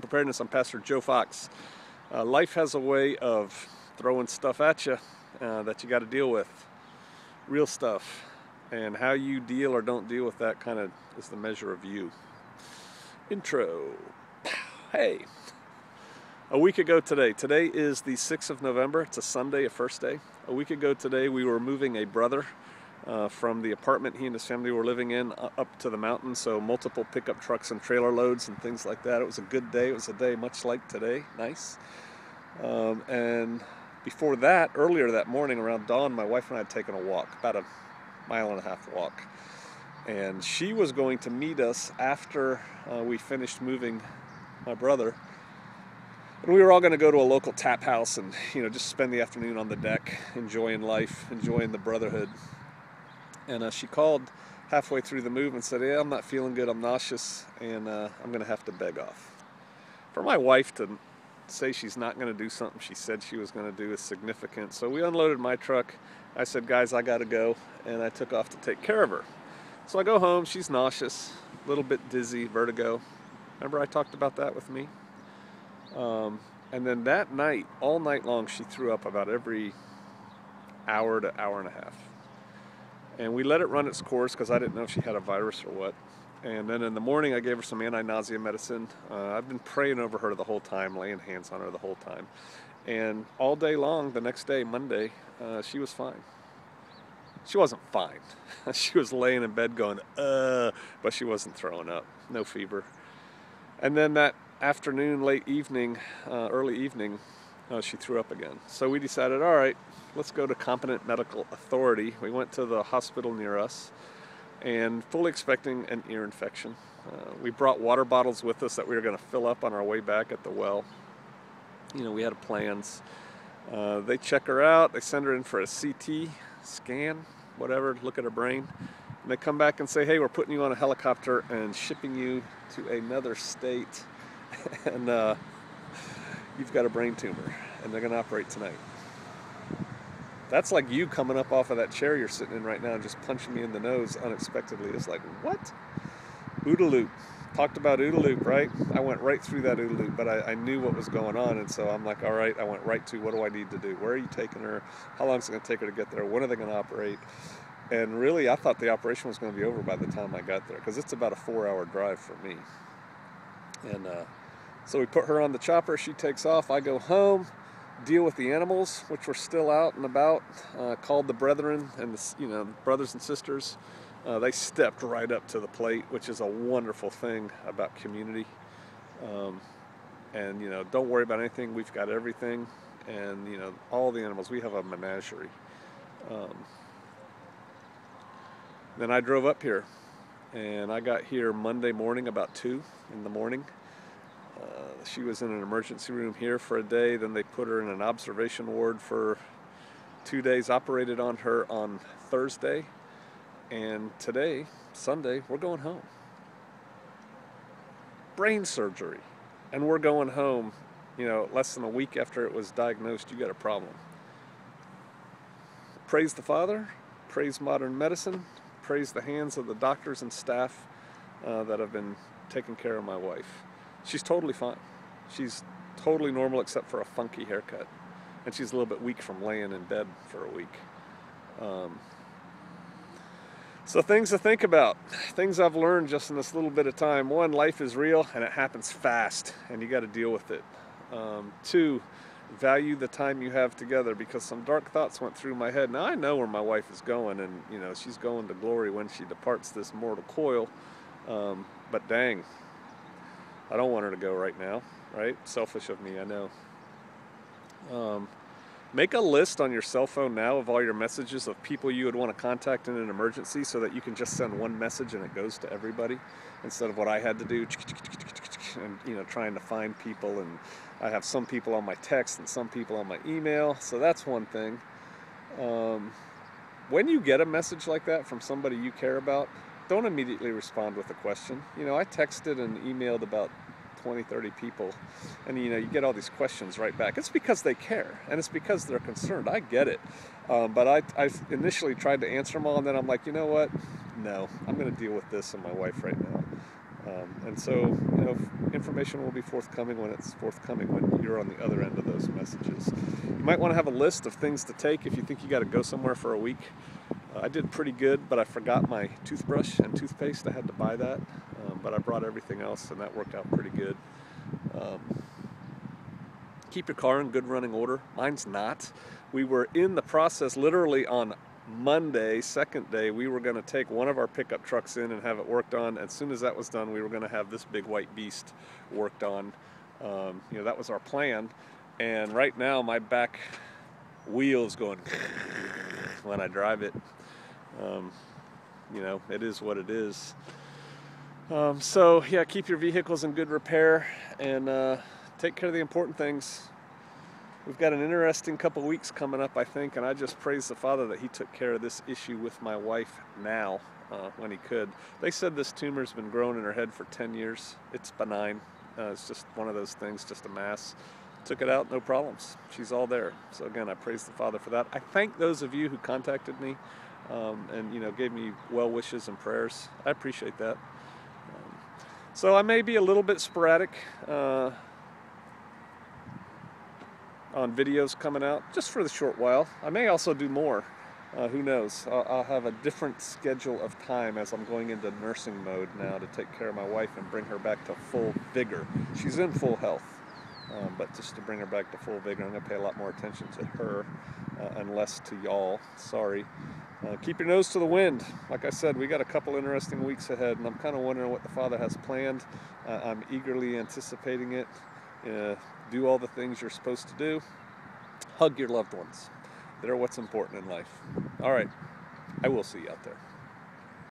Preparedness. I'm Pastor Joe Fox. Life has a way of throwing stuff at you that you got to deal with, real stuff, and how you deal or don't deal with that kind of is the measure of you. Intro. Hey, a week ago today is the 6th of November. It's a Sunday, a first day. A week ago today, we were moving a brother from the apartment he and his family were living in up to the mountain, so multiple pickup trucks and trailer loads and things like that. It was a good day. It was a day much like today. Nice. And before that, earlier that morning around dawn, my wife and I had taken a walk, about a 1.5 mile walk. And she was going to meet us after we finished moving my brother. And we were all going to go to a local tap house and, just spend the afternoon on the deck, enjoying life, enjoying the brotherhood. And she called halfway through the move and said, "Yeah, I'm not feeling good, I'm nauseous, and I'm going to have to beg off." For my wife to say she's not going to do something she said she was going to do is significant. So we unloaded my truck. I said, "Guys, I got to go," and I took off to take care of her. So I go home, she's nauseous, a little bit dizzy, vertigo. Remember I talked about that with me? And then that night, all night long, she threw up about every hour to hour and a half. And we let it run its course because I didn't know if she had a virus or what. And then in the morning, I gave her some anti-nausea medicine. I've been praying over her the whole time, laying hands on her the whole time. And all day long, the next day, Monday, she was fine. She wasn't fine. She was laying in bed going, but she wasn't throwing up. No fever. And then that afternoon, late evening, early evening, she threw up again. So we decided, all right, let's go to competent medical authority. We went to the hospital near us and fully expecting an ear infection. We brought water bottles with us that we were going to fill up on our way back at the well. We had plans. They check her out. They send her in for a CT scan, whatever, look at her brain. And they come back and say, "Hey, we're putting you on a helicopter and shipping you to another state. And you've got a brain tumor, and they're going to operate tonight." That's like you coming up off of that chair you're sitting in right now and just punching me in the nose unexpectedly. It's like, what? OODA loop. Talked about OODA loop, right? I went right through that OODA loop, but I knew what was going on, and so I'm like, all right, I went right to, what do I need to do? Where are you taking her? How long is it going to take her to get there? When are they going to operate? And really, I thought the operation was going to be over by the time I got there, because it's about a 4-hour drive for me. And so we put her on the chopper. She takes off. I go home, deal with the animals, which were still out and about. Called the brethren and the brothers and sisters. They stepped right up to the plate, which is a wonderful thing about community. And don't worry about anything. We've got everything, and all the animals. We have a menagerie. Then I drove up here, and I got here Monday morning about 2 in the morning. She was in an emergency room here for a day. Then they put her in an observation ward for 2 days, operated on her on Thursday. And today, Sunday, we're going home. Brain surgery. And we're going home, less than a week after it was diagnosed. You got a problem. Praise the Father. Praise modern medicine. Praise the hands of the doctors and staff that have been taking care of my wife. She's totally fine. She's totally normal except for a funky haircut. And she's a little bit weak from laying in bed for a week. So things to think about. Things I've learned just in this little bit of time. 1, life is real and it happens fast and you got to deal with it. 2, value the time you have together, because some dark thoughts went through my head. Now I know where my wife is going, and she's going to glory when she departs this mortal coil. But dang, I don't want her to go right now, right? Selfish of me, I know. Make a list on your cell phone now of all your messages of people you would want to contact in an emergency, so that you can just send one message and it goes to everybody, instead of what I had to do, and trying to find people. And I have some people on my text and some people on my email, so that's one thing. When you get a message like that from somebody you care about, don't immediately respond with a question. I texted and emailed about 20, 30 people, and you get all these questions right back. It's because they care, and it's because they're concerned. I get it. But I initially tried to answer them all, and then I'm like, you know what? No, I'm going to deal with this and my wife right now. And so, you know, information will be forthcoming when it's forthcoming, when you're on the other end of those messages. You might want to have a list of things to take if you think you got to go somewhere for a week. I did pretty good, but I forgot my toothbrush and toothpaste. I had to buy that, but I brought everything else, and that worked out pretty good. Keep your car in good running order. Mine's not. We were in the process literally on Monday, second day, we were going to take one of our pickup trucks in and have it worked on. As soon as that was done, we were going to have this big white beast worked on. You know, that was our plan. And right now, my back wheel's going when I drive it. You know, it is what it is. So yeah, keep your vehicles in good repair and take care of the important things. We've got an interesting couple weeks coming up, I think, and I just praise the Father that He took care of this issue with my wife now when He could. They said this tumor's been growing in her head for 10 years. It's benign. It's just one of those things, just a mass. Took it out, no problems. She's all there. So again, I praise the Father for that. I thank those of you who contacted me and, you know, gave me well wishes and prayers. I appreciate that. So I may be a little bit sporadic on videos coming out, just for the short while. I may also do more. Who knows? I'll have a different schedule of time as I'm going into nursing mode now to take care of my wife and bring her back to full vigor. She's in full health, but just to bring her back to full vigor, I'm going to pay a lot more attention to her and less to y'all. Sorry. Keep your nose to the wind. Like I said, we got a couple interesting weeks ahead, and I'm kind of wondering what the Father has planned. I'm eagerly anticipating it. Do all the things you're supposed to do. Hug your loved ones. They're what's important in life. All right. I will see you out there.